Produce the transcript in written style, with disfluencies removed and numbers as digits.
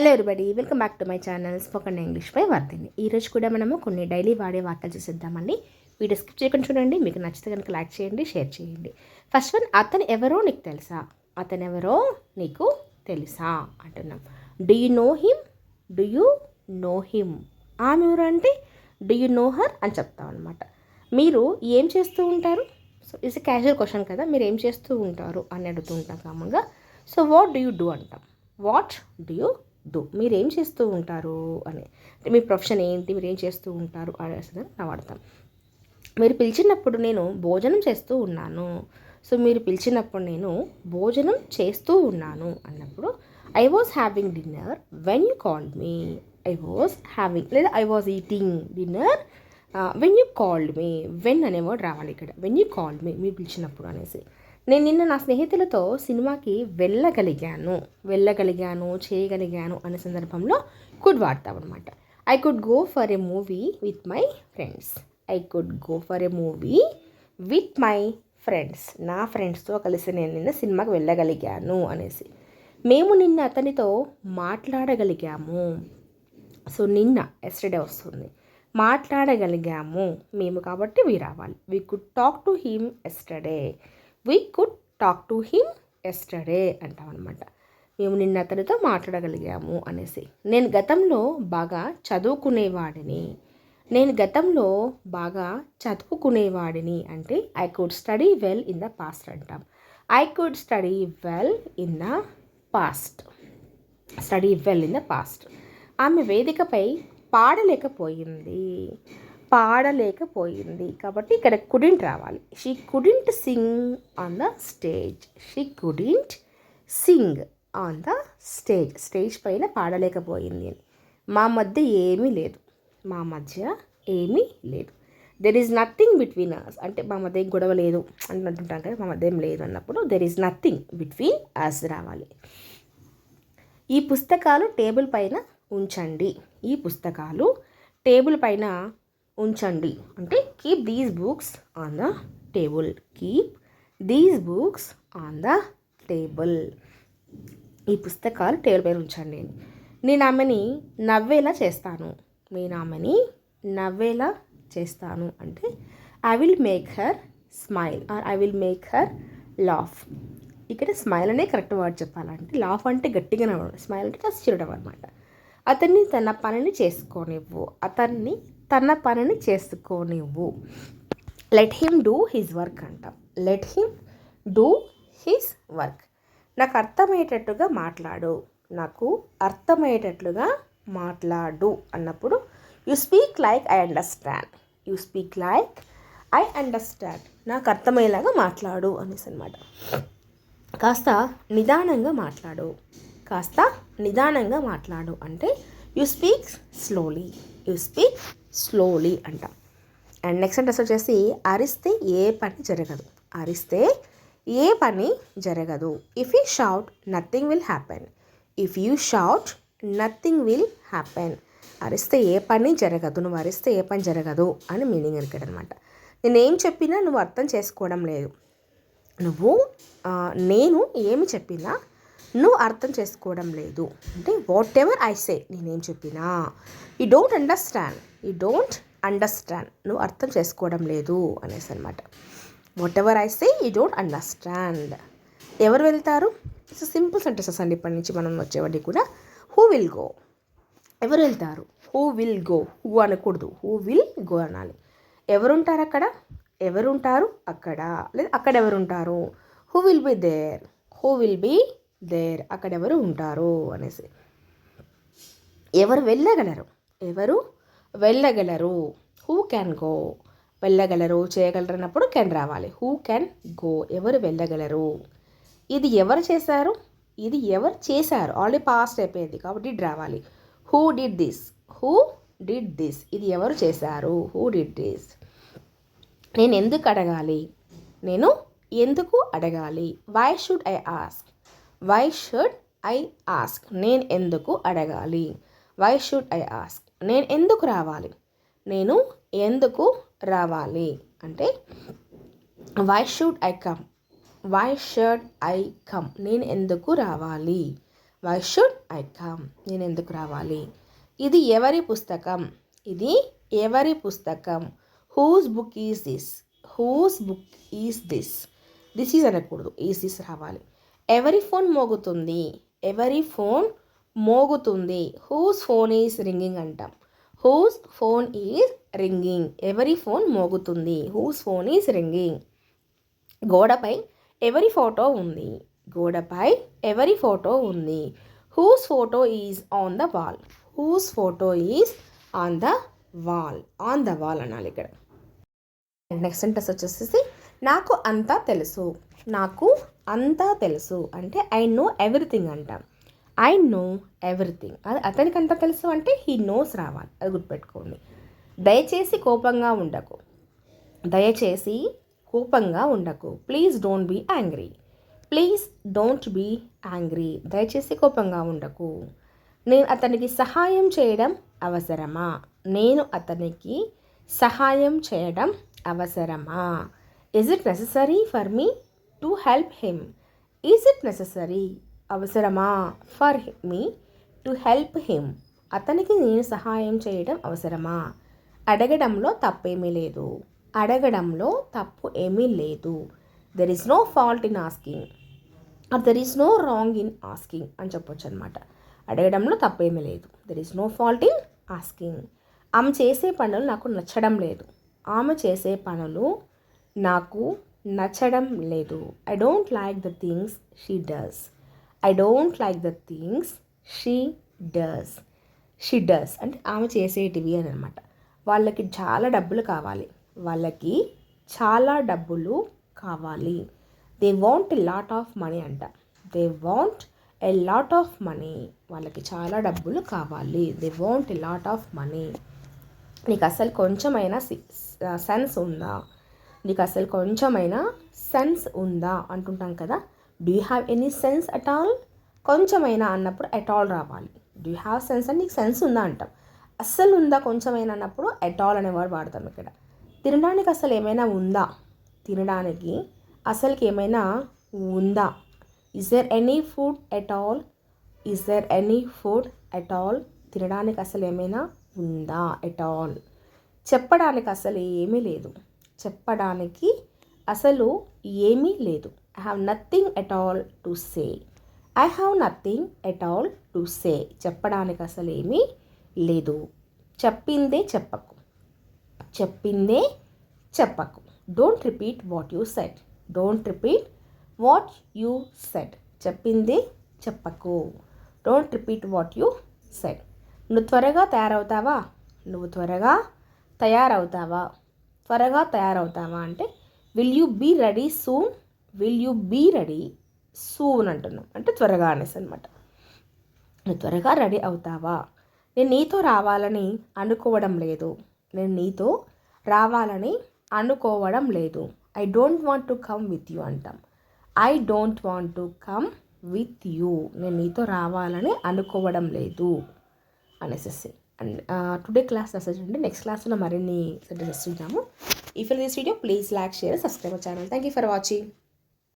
Hello everybody, welcome back to my channel spoken English పై వర్ధిని. ఈరోజు కూడా మనము కొన్ని డైలీ వాడే వాక్యాలు చూసేద్దామండి. వీడియో స్కిప్ చేయకుండా చూడండి. మీకు నచ్చితే కనుక లైక్ చేయండి, షేర్ చేయండి. ఫస్ట్ వన్, అతను ఎవరో నీకు తెలుసా. అతను ఎవరో నీకు తెలుసా అంటున్నాం. Do you know him, do you know him. ఆమె ఎవరు అంటే డూ యూ నో హర్ అని చెప్తాం అనమాట. మీరు ఏం చేస్తూ ఉంటారు. సో ఇట్స్ క్యాజువల్ క్వశ్చన్ కదా, మీరు ఏం చేస్తూ ఉంటారు అని అడుగుతూ ఉంటాం కామన్గా. So what do you do అంటాం. వాట్ డూ యూ డూ, మీరు ఏం చేస్తూ ఉంటారు అని, అంటే మీ ప్రొఫెషన్ ఏంటి, మీరు ఏం చేస్తూ ఉంటారు అనేసి వాడతాం. మీరు పిలిచినప్పుడు నేను భోజనం చేస్తూ ఉన్నాను. సో మీరు పిలిచినప్పుడు నేను భోజనం చేస్తూ ఉన్నాను అన్నప్పుడు I was having dinner when you called me. I was having లేదా I was eating dinner when you called me. When అనే వర్డ్ రావాలి ఇక్కడ. వెన్ యూ కాల్డ్ మీ, మీరు పిలిచినప్పుడు అనేసి. నేను నిన్న నా స్నేహితులతో సినిమాకి వెళ్ళగలిగాను చేయగలిగాను అనే సందర్భంలో కుడ్ వాడతాం అనమాట. I could go for a movie with my friends. I could go for a movie with my friends. నా ఫ్రెండ్స్తో కలిసి నేను నిన్న సినిమాకి వెళ్ళగలిగాను అనేసి. మేము నిన్న అతనితో మాట్లాడగలిగాము. సో నిన్న ఎస్టర్డే వస్తుంది. మాట్లాడగలిగాము మేము కాబట్టి వి రావాలి. We could talk to him yesterday. We could talk to him yesterday అంటాం అనమాట. మేము నిన్న అతనితో మాట్లాడగలిగాము అనేసి. నేను గతంలో బాగా చదువుకునేవాడిని అంటే I could study well in the past అంటాం. I could study well in the past. ఆమె వేదికపై పాడలేకపోయింది కాబట్టి ఇక్కడ కుడింట్ రావాలి. She couldn't sing on the stage. Stage పైన పాడలేకపోయింది అని. మా మధ్య ఏమీ లేదు. There is nothing between us అంటే మా మధ్య ఏం గొడవ లేదు అని అంటుంటాం కదా. మా మధ్య ఏం లేదు అన్నప్పుడు there is nothing between us రావాలి. ఈ పుస్తకాలు టేబుల్ పైన ఉంచండి అంటే keep these books on the table. ఈ పుస్తకాలు టేబుల్ పైన ఉంచండి. నేను ఆమెని నవ్వేలా చేస్తాను అంటే I will make her smile are I will make her laugh. ఇక్కడ స్మైల్ అనే కరెక్ట్ వర్డ్ చెప్పాలంటే. లాఫ్ అంటే గట్టిగా నవ్వడం, స్మైల్ అంటే జస్ట్ చిరడం అనమాట. అతన్ని తన పనిని చేసుకోనివ్వు. Let him do his work అంటాం. నాకు అర్థమయ్యేటట్టుగా మాట్లాడు అన్నప్పుడు you speak like I understand. నాకు అర్థమయ్యేలాగా మాట్లాడు అనేసి అనమాట. కాస్త నిదానంగా మాట్లాడు అంటే యు స్పీక్ స్లోలీ అంటాం. అండ్ నెక్స్ట్ సెంటెన్స్ వచ్చేసి అరిస్తే ఏ పని జరగదు. If you shout nothing will happen. అరిస్తే ఏ పని జరగదు, నువ్వు అరిస్తే ఏ పని జరగదు అని మీనింగ్ ఇక్కడ అనమాట. నేనేం చెప్పినా నువ్వు అర్థం చేసుకోవడం లేదు. నేను ఏమి చెప్పినా నువ్వు అర్థం చేసుకోవడం లేదు అంటే వాట్ ఎవర్ ఐ సే, నేనేం చెప్పినా. యూ డోంట్ అండర్స్టాండ్, నువ్వు అర్థం చేసుకోవడం లేదు అనేసి అనమాట. What ever I say you don't understand. ఎవరు వెళ్తారు? సో సింపుల్ సెంటెన్సెస్ అండి ఇప్పటి నుంచి మనం వచ్చేవాడి కూడా. హూ విల్ గో, ఎవరు వెళ్తారు. హూ విల్ గో, హూ అనకూడదు, హూ విల్ గో అనాలి. ఎవరుంటారు అక్కడ లేదా అక్కడ ఎవరుంటారు. హూ విల్ బి దేర్, అక్కడ ఎవరు ఉంటారు అనేసి. ఎవరు వెళ్ళగలరు. హూ క్యాన్ గో, వెళ్ళగలరు చేయగలరు అన్నప్పుడు కెన్ రావాలి. హూ కెన్ గో, ఎవరు వెళ్ళగలరు. ఇది ఎవరు చేశారు ఆల్రెడీ పాస్ట్ అయిపోయింది కాబట్టి డిడ్ రావాలి. హూ డిడ్ దిస్, ఇది ఎవరు చేశారు. Who did this. నేను ఎందుకు అడగాలి. వై షుడ్ ఐ ఆస్క్, నేను ఎందుకు అడగాలి. Why should I ask. నేను ఎందుకు రావాలి అంటే వై షుడ్ ఐ కమ్. నేను ఎందుకు రావాలి. వై షుడ్ ఐ కమ్, నేను ఎందుకు రావాలి. ఇది ఎవరి పుస్తకం, ఇది ఎవరి పుస్తకం. Whose book is this, whose book is this. This is అనకూడదు, ఈజ్ దిస్ రావాలి. ఎవరి ఫోన్ మోగుతుంది, ఎవరి ఫోన్ మోగుతుంది. హూస్ ఫోన్ ఈజ్ రింగింగ్ అంటాం. హూస్ ఫోన్ ఈజ్ రింగింగ్, ఎవరి ఫోన్ మోగుతుంది. Whose phone is ringing. గోడపై ఎవరి ఫోటో ఉంది, గోడపై ఎవరి ఫోటో ఉంది. Whose photo is on the wall, whose photo is on the wall. On the wall అనాలి ఇక్కడ. నెక్స్ట్ సెంటెన్స్ వచ్చేసి నాకు అంతా తెలుసు. నాకు అంతా తెలుసు అంటే ఐ నో ఎవ్రీథింగ్ అంటాం. ఐ నో ఎవ్రీథింగ్, అది అతనికి అంతా తెలుసు అంటే హీ నోస్ రావాలి, అది గుర్తుపెట్టుకోండి. దయచేసి కోపంగా ఉండకు, దయచేసి కోపంగా ఉండకు. Please don't be angry, please don't be angry, దయచేసి కోపంగా ఉండకు. నేను అతనికి సహాయం చేయడం అవసరమా, నేను అతనికి సహాయం చేయడం అవసరమా. Is it necessary for me to help him, is it necessary, అవసరమా, for me to help him, అతనికి నేను సహాయం చేయడం అవసరమా. అడగడంలో తప్పేమీ లేదు, అడగడంలో తప్పు ఏమీ లేదు. There is no fault in asking or there is no wrong in asking అని చెప్పొచ్చు అనమాట. అడగడంలో తప్పేమీ లేదు, there is no fault in asking. ఆమె చేసే పనులు నాకు నచ్చడం లేదు, ఆమె చేసే పనులు నాకు నచ్చడం లేదు. I don't like the things she does, I don't like the things she does. She does అంటే ఆమె చేసేటివి అని అనమాట. వాళ్ళకి చాలా డబ్బులు కావాలి, వాళ్ళకి చాలా డబ్బులు కావాలి. They want a lot of money అంట. They want a lot of money, వాళ్ళకి చాలా డబ్బులు కావాలి. They want a lot of money. నీకు అసలు కొంచెమైనా సెన్స్ ఉందా, నీకు అసలు కొంచెమైనా సెన్స్ ఉందా అంటుంటాం కదా. Do you have any sense at all, కొంచెమైనా అన్నప్పుడు అట్ ఆల్ రావాలి. డూ యూ హ్యావ్ సెన్స్ అంటే నీకు సెన్స్ ఉందా అంటాం. అస్సలు ఉందా కొంచెమైనా అన్నప్పుడు అట్ ఆల్ అనే వర్డ్ వాడతాం ఇక్కడ. తినడానికి అసలు ఏమైనా ఉందా, తినడానికి అసలుకి ఏమైనా ఉందా. Is there any food at all, is there any food at all, తినడానికి అసలు ఏమైనా ఉందా, ఎట్ ఆల్. చెప్పడానికి అసలు ఏమీ లేదు, చెప్పడానికి అసలు ఏమీ లేదు. I have nothing at all to say, I have nothing at all to say, చెప్పడానికి అసలు ఏమీ లేదు. చెప్పిందే చెప్పకు, చెప్పిందే చెప్పకు. Don't repeat what you said, don't repeat what you said, చెప్పిందే చెప్పకు. Don't repeat what you said. నువ్వు త్వరగా తయారవుతావా, నువ్వు త్వరగా తయారవుతావా. త్వరగా తయారవుతావా అంటే will you be ready soon, will you be ready soon అంటున్నాం, అంటే త్వరగా అనేసి అనమాట. నువ్వు త్వరగా రెడీ అవుతావా. నేను నీతో రావాలని అనుకోవడం లేదు, నేను నీతో రావాలని అనుకోవడం లేదు. I don't want to come with you అంటాం. I don't want to come with you, నేను నీతో రావాలని అనుకోవడం లేదు అనేసి. అండ్ టుడే క్లాస్ మెసేజ్ ఉంటే నెక్స్ట్ క్లాస్లో మరిన్ని సెంటెన్సెస్ చూద్దాము. If this video please like, share, subscribe our channel. Thank you for watching.